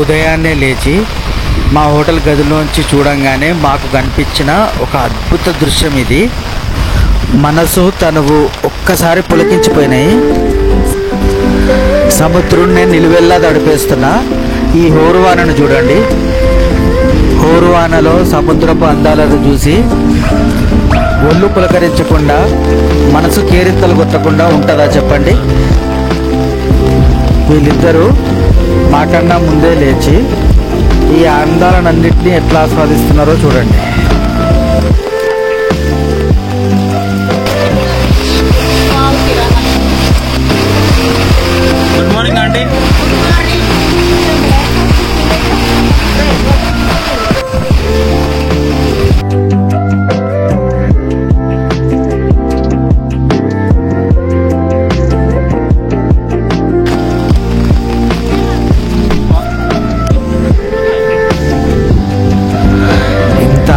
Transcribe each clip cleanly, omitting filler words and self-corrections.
ఉదయాన్నే లేచి మా హోటల్ గదిలోంచి చూడంగానే మాకు కనిపించిన ఒక అద్భుత దృశ్యం ఇది. మనసు తనువు ఒక్కసారి పులకించిపోయినాయి. సముద్రుణ్ణి నిలువెల్లా తడిపేస్తున్న ఈ హోరువానను చూడండి. హోరువానలో సముద్రపు అందాలను చూసి ఒళ్ళు పులకరించకుండా, మనసు కేరింతలు కొట్టకుండా ఉంటుందా చెప్పండి? వీళ్ళిద్దరూ మాకన్నా ముందే లేచి ఈ అందాలన్నింటినీ ఎట్లా ఆస్వాదిస్తున్నారో చూడండి. Good morning aunty.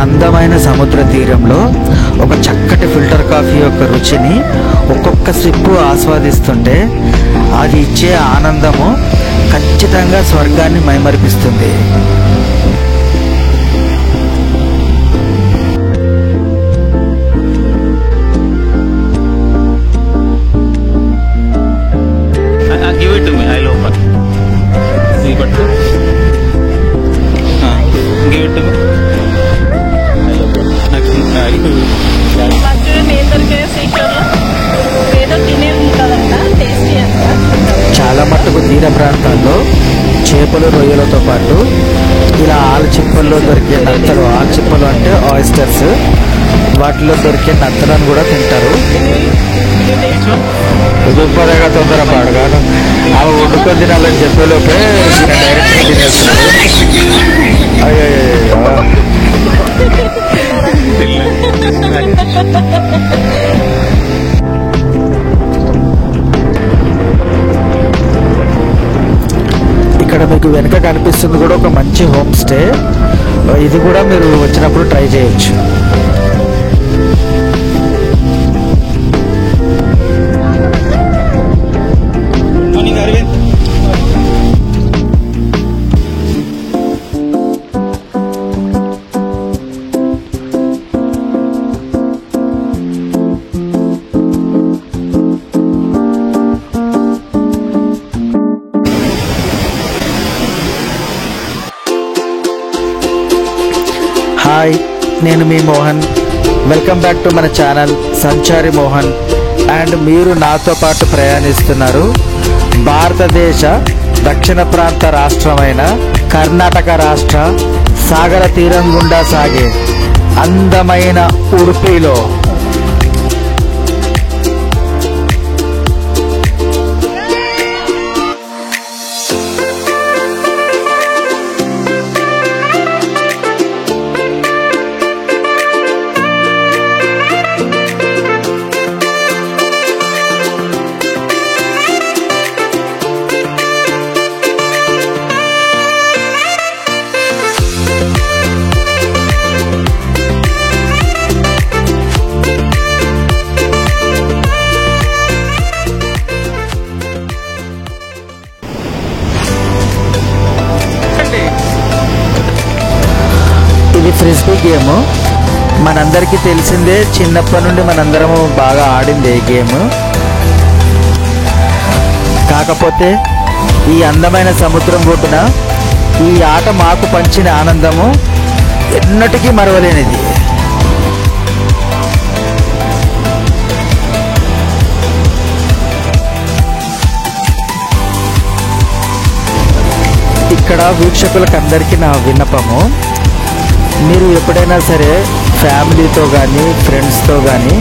అందమైన సముద్ర తీరంలో ఒక చక్కటి ఫిల్టర్ కాఫీ యొక్క రుచిని ఒక్కొక్క సిప్పు ఆస్వాదిస్తుంటే అది ఇచ్చే ఆనందము ఖచ్చితంగా స్వర్గాన్ని మైమరిపిస్తుంది. Give it to me. I'll open. See, but give it to me. చాలా మట్టుకు తీర ప్రాంతాల్లో చేపలు, రొయ్యలతో పాటు ఇలా ఆల్చిప్పల్లో దొరికే నత్తలు, ఆల్చిప్పలు అంటే ఆయిస్టర్స్, వాటిలో దొరికే నత్తలను కూడా తింటారు. గొప్పగా తొందర పాడుగాను అవి వండుకొని తినాలని చెప్పేలోపే డైరెక్ట్గా తినేస్తున్నారు. అయ్యో ఇక్కడ మీకు వెనక కనిపిస్తుంది కూడా ఒక మంచి హోమ్ స్టే. ఇది కూడా మీరు వచ్చినప్పుడు ట్రై చేయొచ్చు. హాయ్, నేను మీ మోహన్. వెల్కమ్ బ్యాక్ టు మన ఛానల్ సంచారి మోహన్. అండ్ మీరు నాతో పాటు ప్రయాణిస్తున్నారు భారతదేశ దక్షిణ ప్రాంత రాష్ట్రమైన కర్ణాటక రాష్ట్ర సాగర తీరం గుండా సాగే అందమైన ఉడుపిలో. ఇది ఫ్రిస్బీ గేమ్. మనందరికీ తెలిసిందే, చిన్నప్పటి నుండి మనందరము బాగా ఆడింది ఈ గేమ్. కాకపోతే ఈ అందమైన సముద్రం ఒడ్డున ఈ ఆట మాకు పంచిన ఆనందము ఎన్నటికీ మరవలేనిది. ఇక్కడ వీక్షకులకు అందరికీ నా విన్నపము, మీరు ఎప్పుడైనా సరే ఫ్యామిలీతో కానీ ఫ్రెండ్స్తో కానీ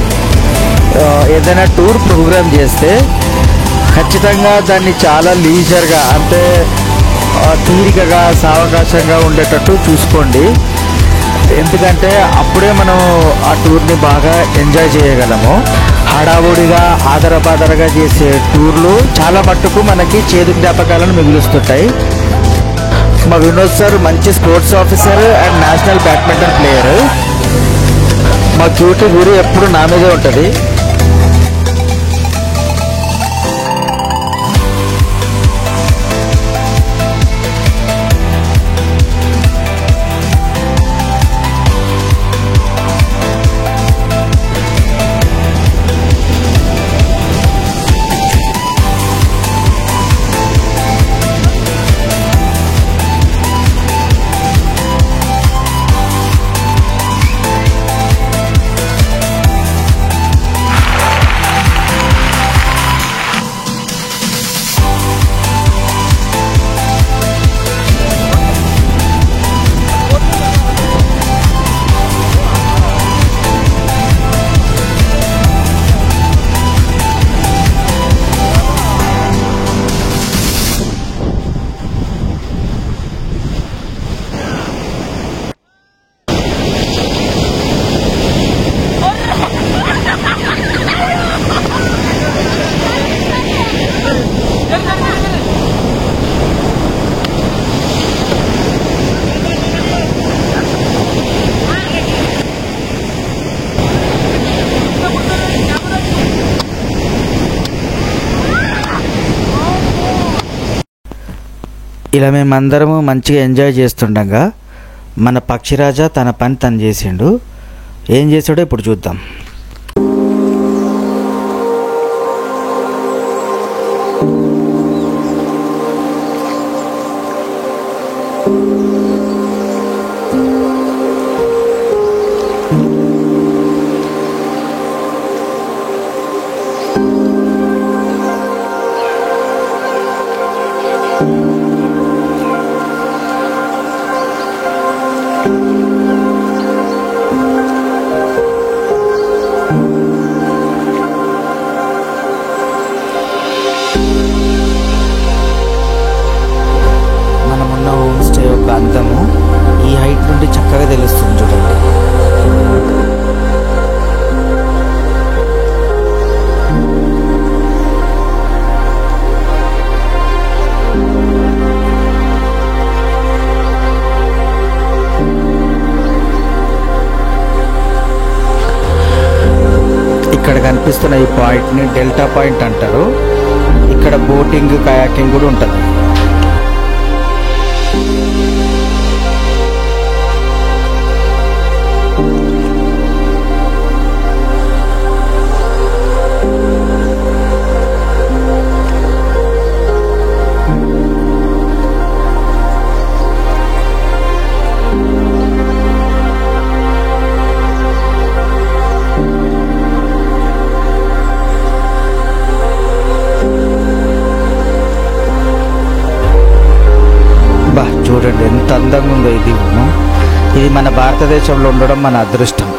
ఏదైనా టూర్ ప్రోగ్రామ్ చేస్తే ఖచ్చితంగా దాన్ని చాలా లీజర్గా, అంటే తీరికగా, సావకాశంగా ఉండేటట్టు చూసుకోండి. ఎందుకంటే అప్పుడే మనం ఆ టూర్ని బాగా ఎంజాయ్ చేయగలము. హడావుడిగా ఆదరబాదరగా చేసే టూర్లు చాలా మట్టుకు మనకి చేదు జ్ఞాపకాలను మిగులుస్తుంటాయి. మా వినోద్ సార్ మంచి sports officer and national badminton player. మా క్యూటీ గురి ఎప్పుడు నా మీదే ఉంటుంది. ఇలా మేమందరము మంచిగా ఎంజాయ్ చేస్తుండగా మన పక్షిరాజా తన పని తను చేసిండు. ఏం చేసాడో ఇప్పుడు చూద్దాం. మనమున్న హోమ్ స్టే యొక్క అందము ఈ హైట్ నుండి చక్కగా తెలుస్తుంది చూడండి. ఇక్కడ కనిపిస్తున్న ఈ పాయింట్ని డెల్టా పాయింట్ అంటారు. ఇక్కడ బోటింగ్, కయాకింగ్ కూడా ఉంటుంది. చూడండి ఎంత అందంగా ఉందో ఇది. ఇది మన భారతదేశంలో ఉండడం మన అదృష్టం.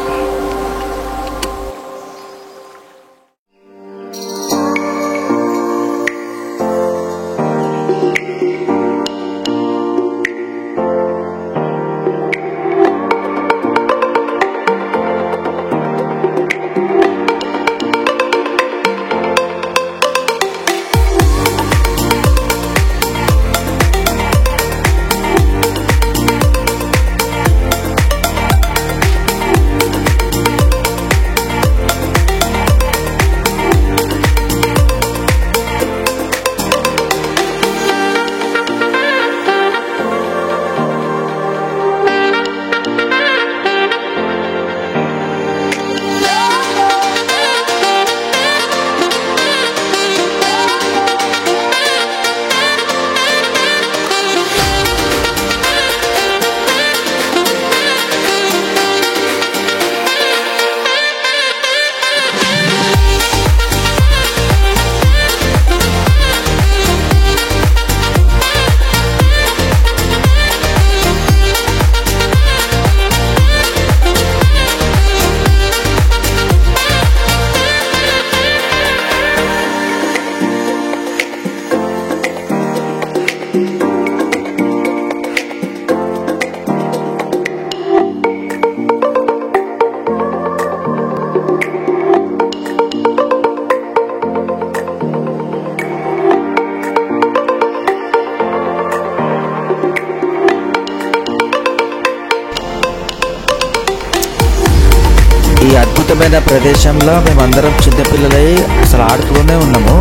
ఈ అద్భుతమైన ప్రదేశంలో మేమందరం చిన్నపిల్లలై అసలు ఆడుతూనే ఉన్నాము.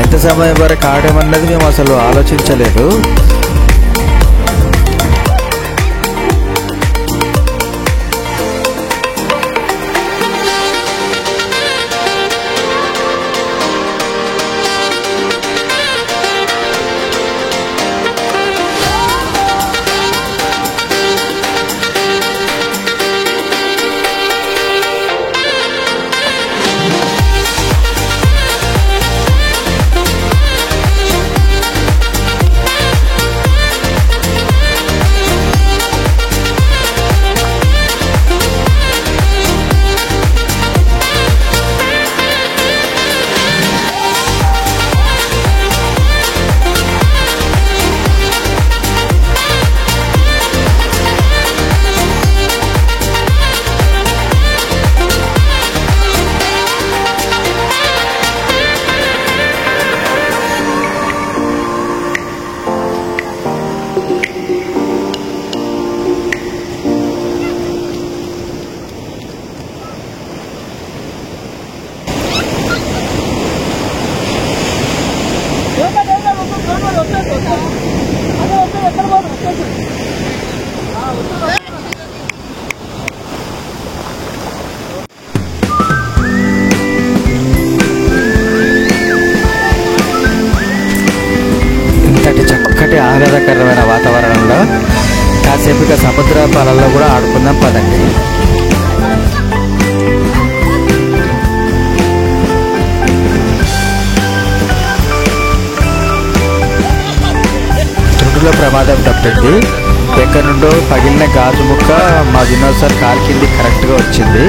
ఎంత సమయం వరకు ఆడామన్నది మేము అసలు ఆలోచించలేదు. ఆహ్లాదకరమైన వాతావరణంలో కాసేపు ఇక సముద్ర పాలల్లో కూడా ఆడుకుందాం పదండి. తుండులో ప్రమాదం తప్పింది. ఎక్కడి నుండో పగిలిన గాజు ముక్క మా వినోద్ సార్ కాలు కింది కరెక్ట్గా వచ్చింది.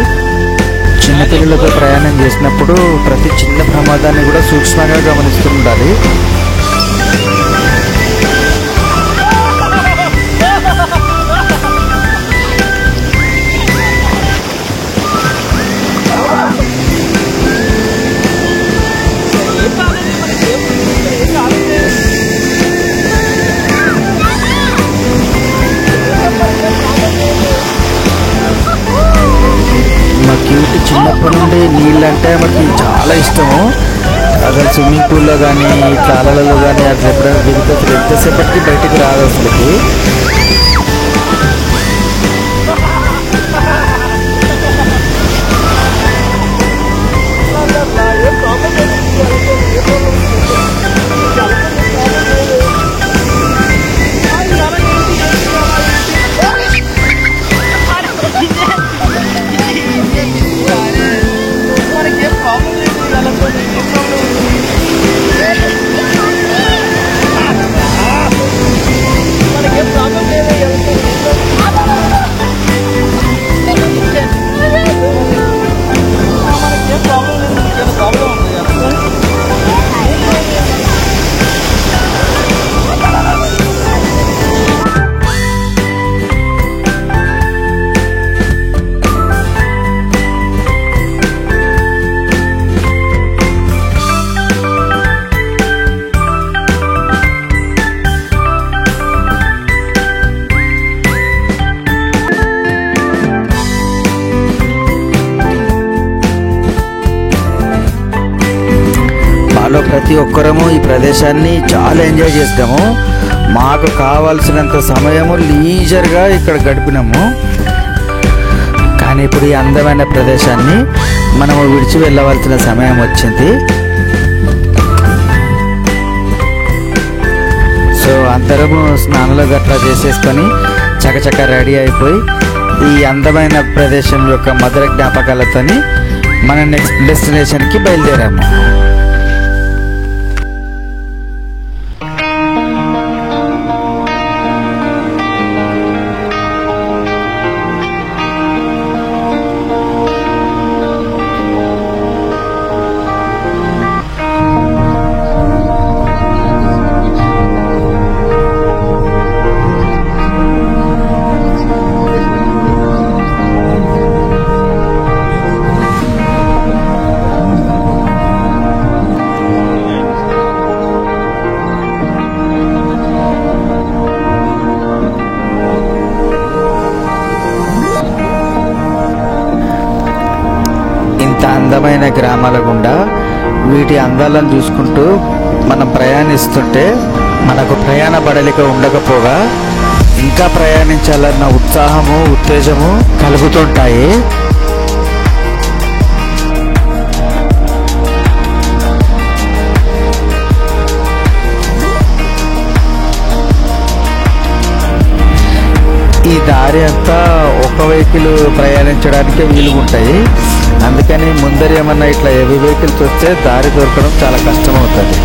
చిన్నపిల్లలతో ప్రయాణం చేసినప్పుడు ప్రతి చిన్న ప్రమాదాన్ని కూడా సూక్ష్మంగా గమనిస్తూ ఉండాలి. మా క్యూట్ చిన్నప్పటి నుండి నీళ్ళంటే మనకి చాలా ఇష్టము. అసలు స్విమ్మింగ్ పూల్లో కానీ ఇట్లా అలలలో కానీ అసలు ఎప్పుడైనా దిగితే అసలు ఎంతసేపటికి బయటికి రాదు అసలుకి. మాలో ప్రతి ఒక్కరము ఈ ప్రదేశాన్ని చాలా ఎంజాయ్ చేస్తాము. మాకు కావాల్సినంత సమయము లీజర్గా ఇక్కడ గడిపినాము. కానీ ఇప్పుడు ఈ అందమైన ప్రదేశాన్ని మనము విడిచి వెళ్ళవలసిన సమయం వచ్చింది. సో అందరము స్నానాలు గట్రా చేసేసుకొని చకచక రెడీ అయిపోయి ఈ అందమైన ప్రదేశం యొక్క మధుర జ్ఞాపకాలతోని మన నెక్స్ట్ డెస్టినేషన్కి బయలుదేరాము. అందమైన గ్రామాల గుండా వీటి అందాలను చూసుకుంటూ మనం ప్రయాణిస్తుంటే మనకు ప్రయాణ బడలిక ఉండకపోగా ఇంకా ప్రయాణించాలన్న ఉత్సాహము ఉత్తేజము కలుగుతుంటాయి. ఈ దారి అంతా ఒక వెహికల్ ప్రయాణించడానికే వీలుగుంటాయి. అందుకని ముందర ఏమన్నా ఇట్లా హెవీ వెహికల్స్ వస్తే దారి దొరకడం చాలా కష్టమవుతుంది.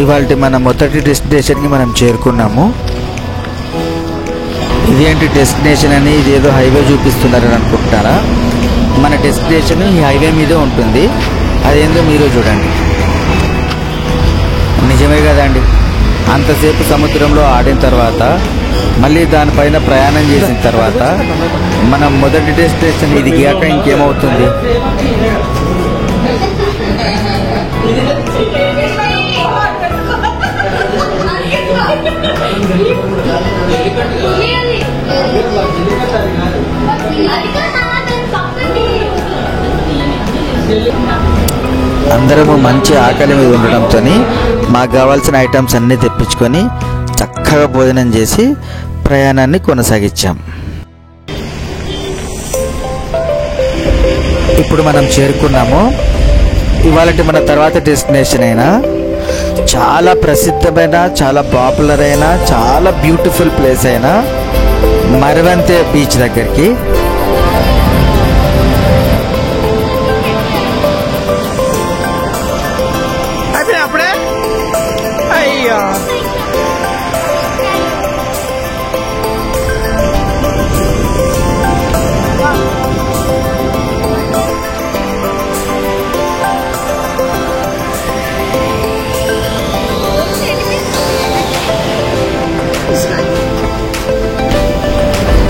ఇవాళ మన మొదటి డెస్టినేషన్కి మనం చేరుకున్నాము. ఇదేంటి డెస్టినేషన్ అని ఇదేదో హైవే చూపిస్తున్నారని అనుకుంటున్నారా? మన డెస్టినేషన్ ఈ హైవే మీదే ఉంటుంది. అదేందో మీరు చూడండి. నిజమే కదండి. అంతసేపు సముద్రంలో ఆడిన తర్వాత మళ్ళీ దానిపైన ప్రయాణం చేసిన తర్వాత మనం మొదటి డెస్టినేషన్ ఇది గీయాక ఇంకేమవుతుంది? అందరము మంచి ఆకలి మీద ఉండడంతో మాకు కావాల్సిన ఐటమ్స్ అన్నీ తెప్పించుకొని చక్కగా భోజనం చేసి ప్రయాణాన్ని కొనసాగించాం. ఇప్పుడు మనం చేరుకున్నాము. ఇవాళ మన తర్వాత డెస్టినేషన్ అయినా చాలా ప్రసిద్ధమైన, చాలా పాపులర్ అయిన, చాలా బ్యూటిఫుల్ ప్లేస్ అయిన మరవంతే బీచ్ దగ్గరికి. అప్పుడే అయ్యో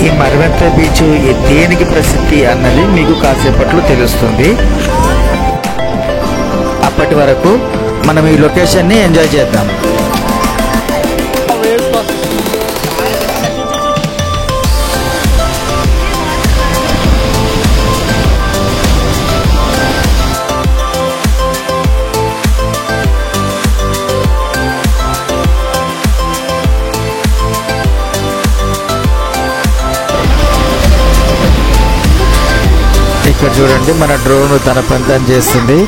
ఈ మరవంతే బీచ్ దేనికి ప్రసిద్ధి అన్నది మీకు కాసేపట్లో తెలుస్తుంది. అప్పటి వరకు మనం ఈ లొకేషన్ని ఎంజాయ్ చేద్దాం. ఇక్కడ చూడండి, మన డ్రోన్ తన పని తను చేస్తుంది.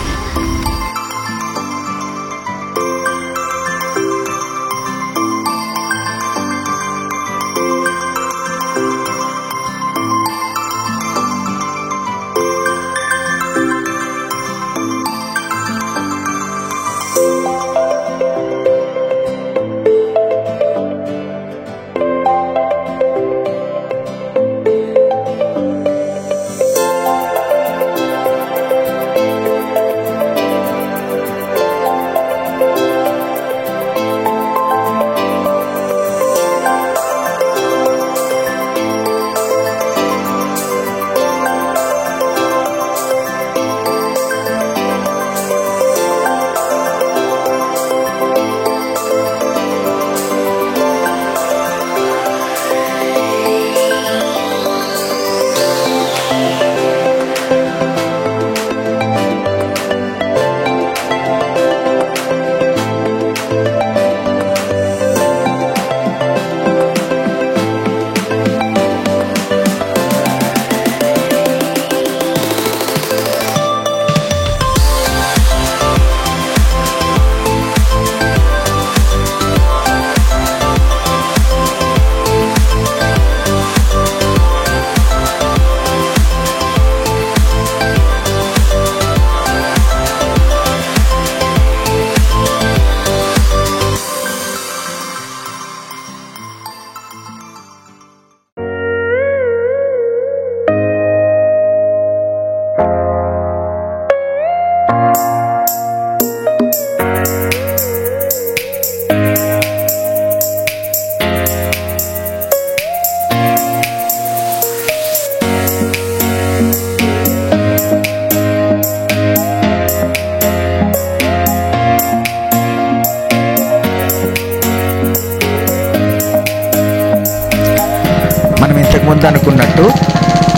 ముందు అనుకున్నట్టు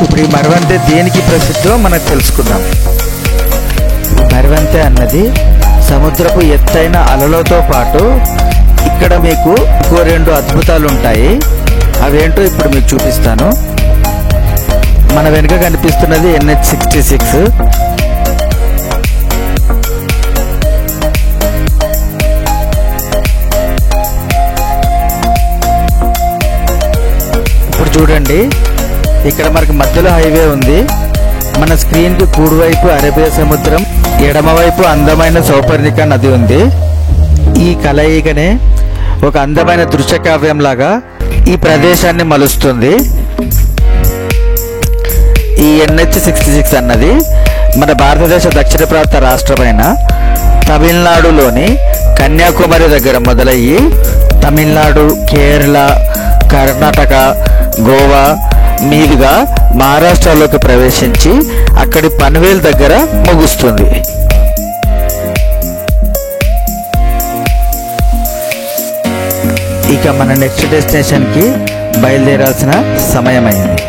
ఇప్పుడు ఈ మరవంతే దేనికి ప్రసిద్ధో మనకు తెలుసుకుందాం. మరవంతే అన్నది సముద్రపు ఎత్తైన అలలతో పాటు ఇక్కడ మీకు ఇంకో రెండు అద్భుతాలు ఉంటాయి. అవేంటో ఇప్పుడు మీకు చూపిస్తాను. మన వెనుక కనిపిస్తున్నది NH66. ఇప్పుడు చూడండి, ఇక్కడ మనకి మధ్యలో హైవే ఉంది. మన స్క్రీన్ కి కుడివైపు అరేబియా సముద్రం, ఎడమవైపు అందమైన సౌపర్ణిక నది ఉంది. ఈ కలయికనే ఒక అందమైన దృశ్యకావ్యంలాగా ఈ ప్రదేశాన్ని మలుస్తుంది. ఈ NH-66 అన్నది మన భారతదేశ దక్షిణ ప్రాంత రాష్ట్రమైన తమిళనాడులోని కన్యాకుమారి దగ్గర మొదలయ్యి తమిళనాడు, కేరళ, కర్ణాటక, గోవా మీదుగా మహారాష్ట్రలోకి ప్రవేశించి అక్కడి పన్వేల్ దగ్గర ముగుస్తుంది. ఇక మన నెక్స్ట్ డెస్టినేషన్కి బయలుదేరాల్సిన సమయమైంది.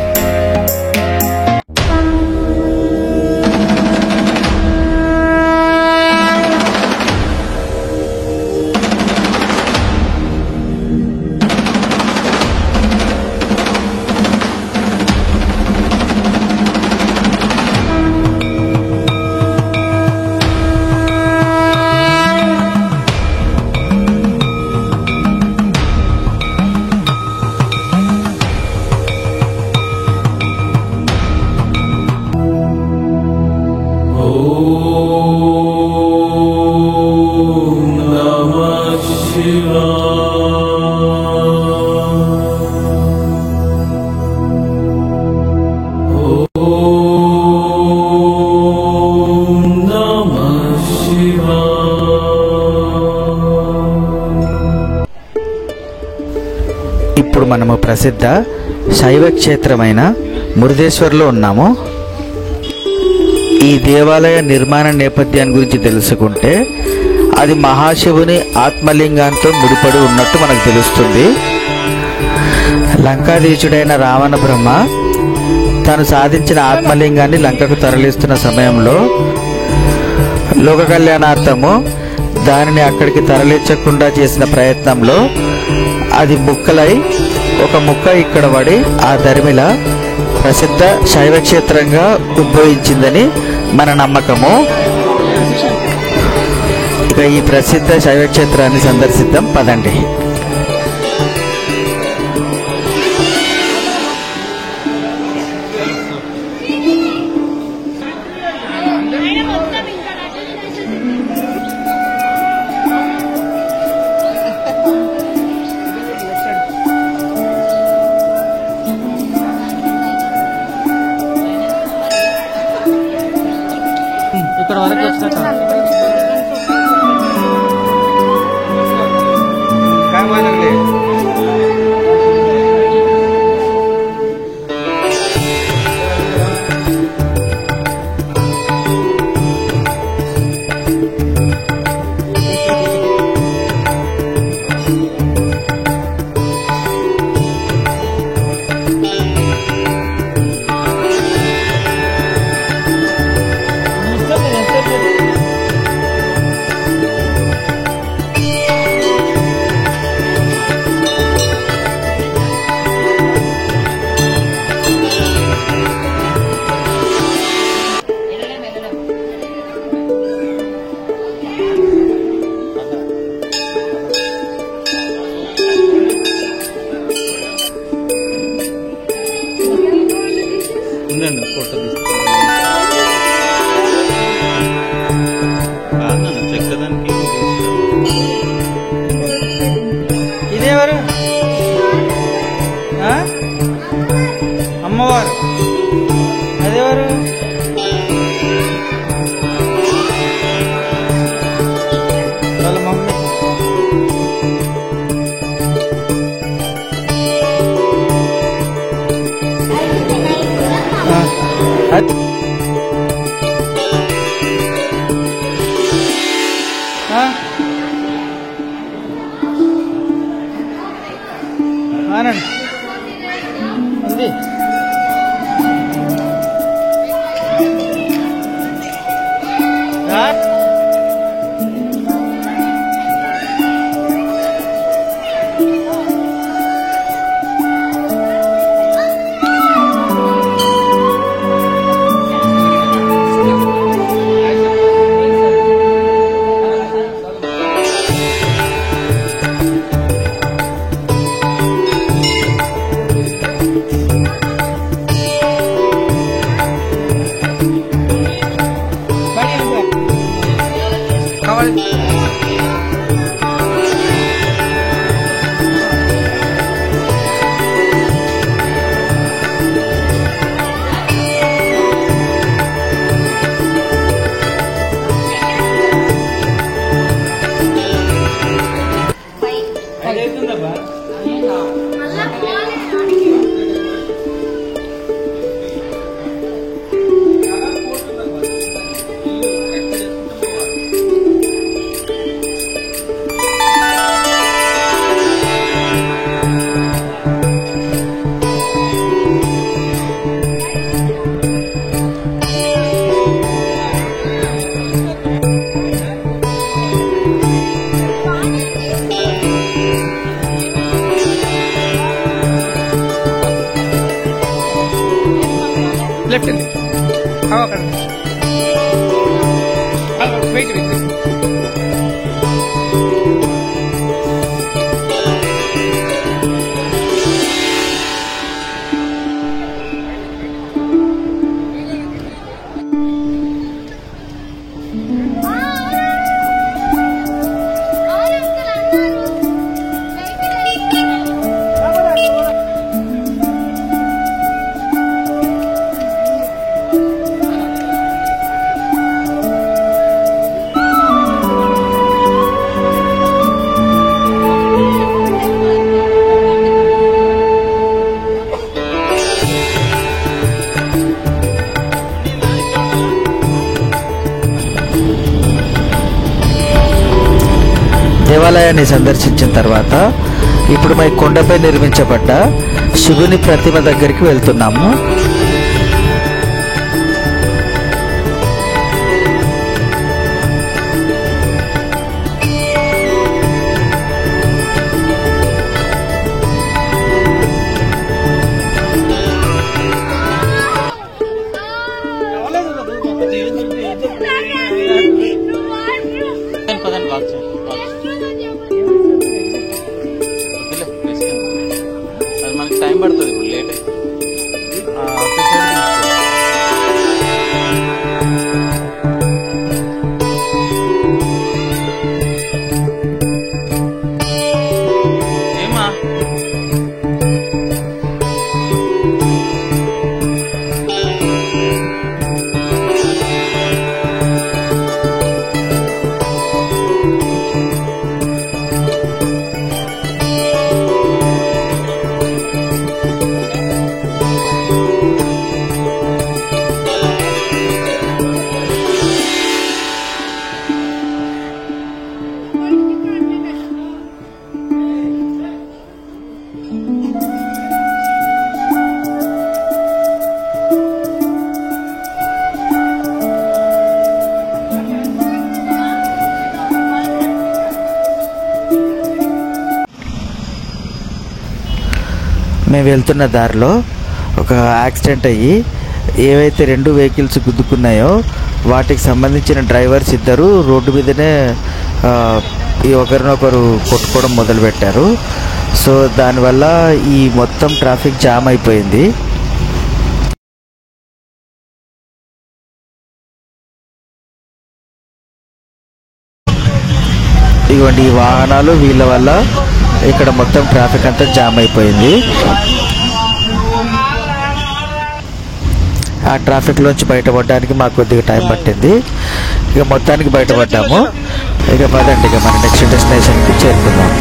ఇప్పుడు మనము ప్రసిద్ధ శైవ క్షేత్రమైన మురుదేశ్వర్లో ఉన్నాము. ఈ దేవాలయ నిర్మాణ నేపథ్యాన్ని గురించి తెలుసుకుంటే అది మహాశివుని ఆత్మలింగంతో ముడిపడి ఉన్నట్టు మనకు తెలుస్తుంది. లంకాధీశుడైన రావణ బ్రహ్మ తాను సాధించిన ఆత్మలింగాన్ని లంకకు తరలిస్తున్న సమయంలో లోక కళ్యాణార్థము దానిని అక్కడికి తరలించకుండా చేసిన ప్రయత్నంలో అది ముక్కలై ఒక ముక్క ఇక్కడ పడి ఆ ధర్మిల ప్రసిద్ధ శైవ క్షేత్రంగా ఉద్భవించిందని మన నమ్మకము. ఇక ఈ ప్రసిద్ధ శైవ క్షేత్రాన్ని సందర్శిద్దాం పదండి. ఇక్కడ వరకు వచ్చాక ఉండండి ఫోటో చెక్కదానికి. ఇదేవారు అమ్మవారు, అదేవారు వాళ్ళ మమ్మీ. ఆనంద్ ఉంది. लेफ्ट हवा कर वेट वेट దేవాలయాన్ని సందర్శించిన తర్వాత ఇప్పుడు మా కొండపై నిర్మించబడ్డ శివుని ప్రతిమ దగ్గరికి వెళ్తున్నాము. మనకి టైం పడుతుంది ఇప్పుడు లేట్ ఏమా మేము వెళ్తున్న దారిలో ఒక యాక్సిడెంట్ అయ్యి ఏవైతే 2 వెహికల్స్ గుద్దుకున్నాయో వాటికి సంబంధించిన డ్రైవర్స్ ఇద్దరు రోడ్డు మీదనే ఈ ఒకరినొకరు కొట్టుకోవడం మొదలుపెట్టారు. సో దానివల్ల ఈ మొత్తం ట్రాఫిక్ జామ్ అయిపోయింది. ఇదిగోండి ఈ వాహనాలు వీళ్ళ వల్ల ఇక్కడ మొత్తం ట్రాఫిక్ అంతా జామ్ అయిపోయింది. ఆ ట్రాఫిక్లోంచి బయటపడడానికి మాకు కొద్దిగా టైం పట్టింది. ఇక మొత్తానికి బయటపడ్డాము. ఇక పదండి ఇక మన నెక్స్ట్ డెస్టినేషన్కి చేరుకుందాం.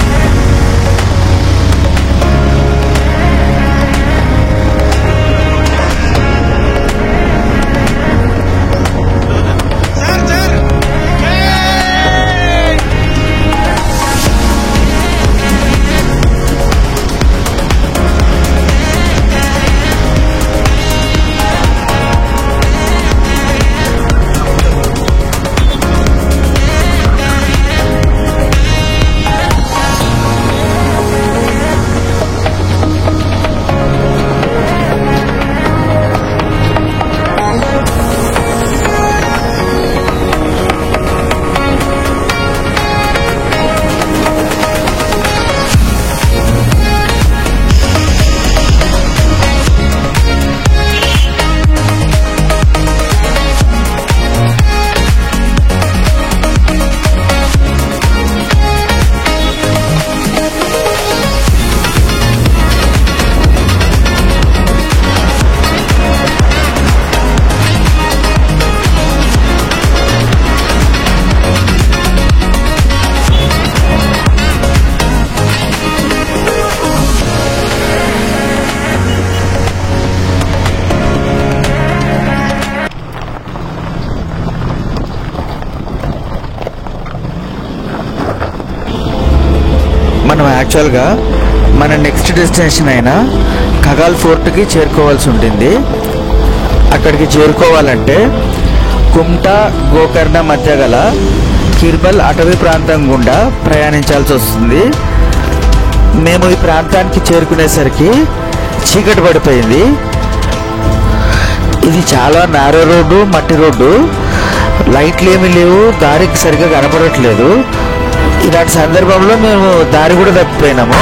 మనం యాక్చువల్గా మన నెక్స్ట్ డెస్టినేషన్ అయిన ఖగాల్ ఫోర్ట్కి చేరుకోవాల్సి ఉంటుంది. అక్కడికి చేరుకోవాలంటే కుమ్టా గోకర్ణ మధ్య గల కిర్బల్ అటవీ ప్రాంతం గుండా ప్రయాణించాల్సి వస్తుంది. మేము ఈ ప్రాంతానికి చేరుకునేసరికి చీకటి పడిపోయింది. ఇది చాలా నారో రోడ్డు, మట్టి రోడ్డు, లైట్లు ఏమీ లేవు, దారికి సరిగ్గా కనపడట్లేదు. ఇలాంటి సందర్భంలో మేము దారి కూడా తప్పిపోయినాము.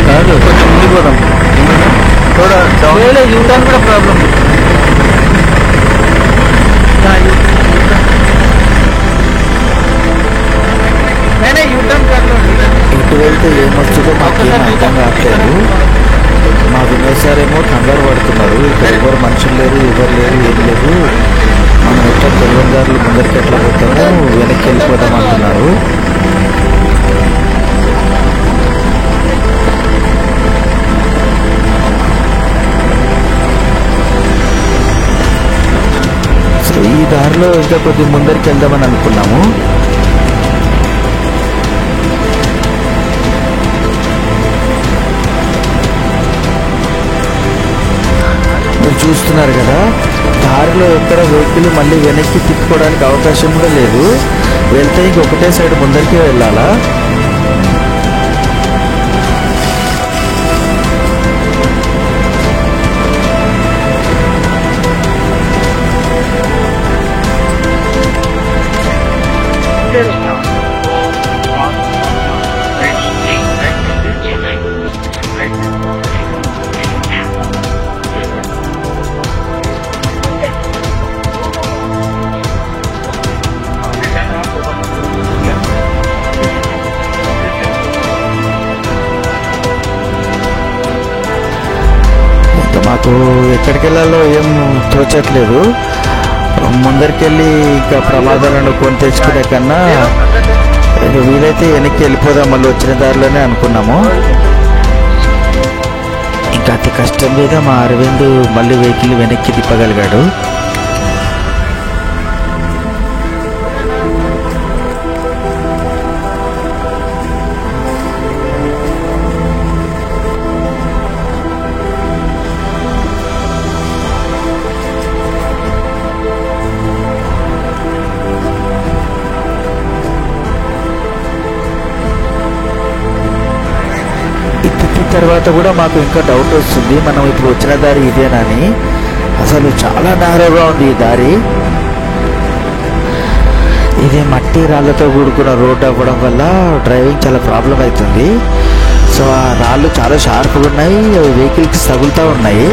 కాదు, కొంచెం ముందుకు పోదాం. యూటర్న్ కూడా ప్రాబ్లం. ఇటు వెళ్తే ఏమొస్తుందో మాకేం అర్థం కావట్లేదు. మా వినోద్ సార్ ఏమో కంగారు పడుతున్నారు. ఇక్కడ ఎవరు మనుషులు లేరు, ఎవరు లేరు, ఏం లేదు, మనం ఎట్లా తెలంగాణలు ముందరికి ఎట్లా పోతాము, వెనక్కి వెళ్ళిపోదాం అంటున్నారు. ఈ దారిలో ఇంకా కొద్ది ముందరికి వెళ్దామని అనుకున్నాము. మీరు చూస్తున్నారు కదా, దారిలో ఎక్కడ వెహికల్ మళ్ళీ వెనక్కి తిప్పుకోవడానికి అవకాశం కూడా లేదు. వెళ్తే ఇంకొకటే సైడ్ ముందరికి వెళ్ళాలా. మాకు ఎక్కడికి వెళ్ళాలో ఏం తోచట్లేదు. ముందరికెళ్ళి ఇంకా ప్రమాదాలను కొని తెచ్చుకునే కన్నా వీలైతే వెనక్కి వెళ్ళిపోదాం మళ్ళీ వచ్చిన దారిలోనే అనుకున్నాము. ఇంకా అతి కష్టం మీద మా అరవింద్ మళ్ళీ వెహికల్ వెనక్కి తిప్పగలిగాడు. తర్వాత కూడా మాకు ఇంకా డౌట్ వస్తుంది, మనం ఇప్పుడు వచ్చిన దారి ఇదేనని. అసలు చాలా నారోగా ఉంది ఈ దారి. ఇది మట్టి రాళ్ళతో కూడుకున్న రోడ్ అవ్వడం వల్ల డ్రైవింగ్ చాలా ప్రాబ్లం అవుతుంది. సో ఆ రాళ్ళు చాలా షార్ప్గా ఉన్నాయి, వెహికల్కి తగులుతూ ఉన్నాయి.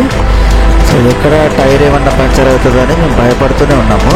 సో ఎక్కడ టైర్ ఏమన్నా పంచర్ అవుతుందని మేము భయపడుతూనే ఉన్నాము.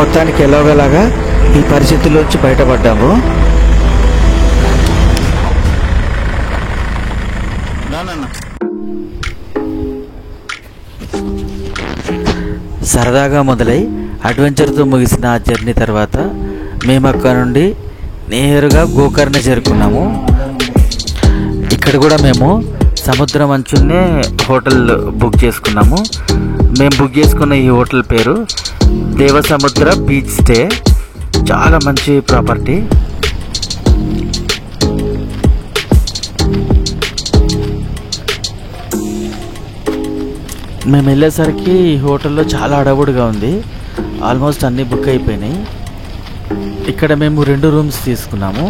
మొత్తానికి ఎలాగోలాగా ఈ పరిస్థితుల్లోంచి బయటపడ్డాము. సరదాగా మొదలై అడ్వెంచర్తో ముగిసిన ఆ జర్నీ తర్వాత మేము అక్కడ నుండి నేరుగా గోకర్ణ చేరుకున్నాము. ఇక్కడ కూడా మేము సముద్రం అంచునే హోటల్ బుక్ చేసుకున్నాము. మేము బుక్ చేసుకున్న ఈ హోటల్ పేరు దేవసముద్ర బీచ్ స్టే. చాలా మంచి ప్రాపర్టీ. మేము వెళ్ళేసరికి ఈ హోటల్లో చాలా అడవుడుగా ఉంది. ఆల్మోస్ట్ అన్నీ బుక్ అయిపోయినాయి. ఇక్కడ మేము 2 రూమ్స్ తీసుకున్నాము.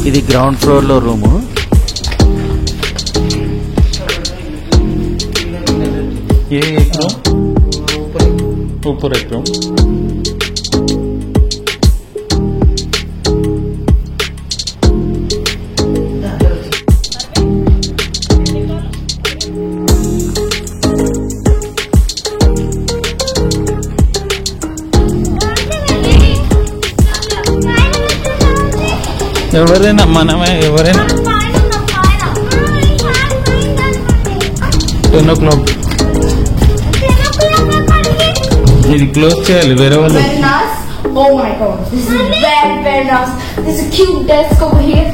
ఇది గ్రౌండ్ ఫ్లోర్లో రూము, ये एक रूम ऊपर एक रूम ఎవరైనా మనమే ఎవరైనా 10 o'clock ఇది క్లోజ్ చేయాలి వేరే వాళ్ళు Very nice. Oh my god, this is very nice. There's a cute desk over here.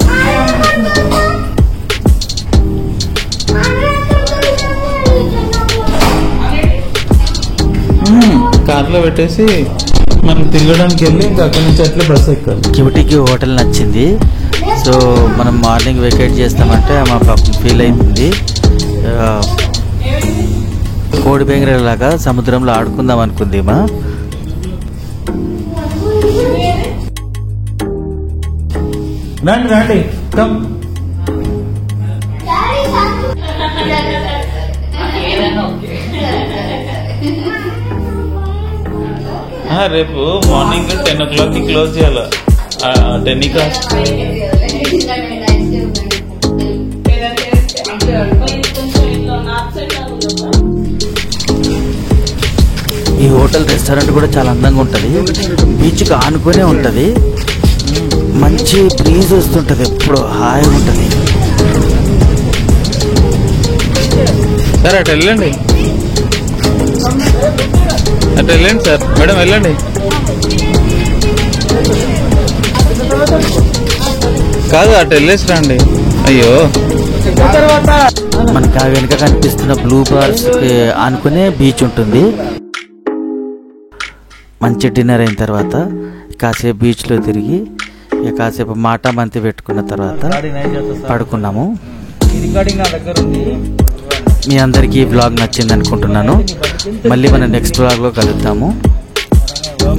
కార్లో పెట్టేసి మనం తిరగడానికి వెళ్ళి ఇంకా అక్కడి నుంచి అట్లా బస్ ఎక్కాలి. క్యూటీకి హోటల్ నచ్చింది. సో మనం మార్నింగ్ వెకేట్ చేస్తామంటే మా పాపం ఫీల్ అవుతుంది. కోడి బెంగళలాగా సముద్రంలో ఆడుకుందాం అనుకుంది మా. రండి రండి కమ్ రేపు మార్నింగ్ 10 o'clock కి క్లోజ్ చేయాలి. 10 కా ఈ హోటల్ రెస్టారెంట్ కూడా చాలా అందంగా ఉంటుంది. బీచ్కి ఆనుకునే ఉంటుంది. మంచి బ్రీజ్ వస్తుంటుంది. ఎప్పుడు హాయిగా ఉంటుంది. సార్ అటు వెళ్ళండి సార్. మేడం వెళ్ళండి. కాదు అటు వెళ్ళేసి రండి. అయ్యో మనకు ఆ వెనుక కనిపిస్తున్న బ్లూ బార్స్ ఆనుకునే బీచ్ ఉంటుంది. మంచి డిన్నర్ అయిన తర్వాత కాసేపు బీచ్లో తిరిగి కాసేపు మాట మంతి పెట్టుకున్న తర్వాత పడుకున్నాము. రికార్డింగ్ నా దగ్గర ఉంది. మీ అందరికీ ఈ బ్లాగ్ నచ్చింది అనుకుంటున్నాను. మళ్ళీ మనం నెక్స్ట్ బ్లాగ్లో కలుద్దాము.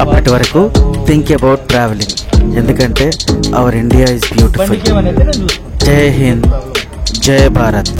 అప్పటి వరకు థింక్ అబౌట్ ట్రావెలింగ్. ఎందుకంటే అవర్ ఇండియా ఇస్ బ్యూటిఫుల్. జై హింద్, జై భారత్.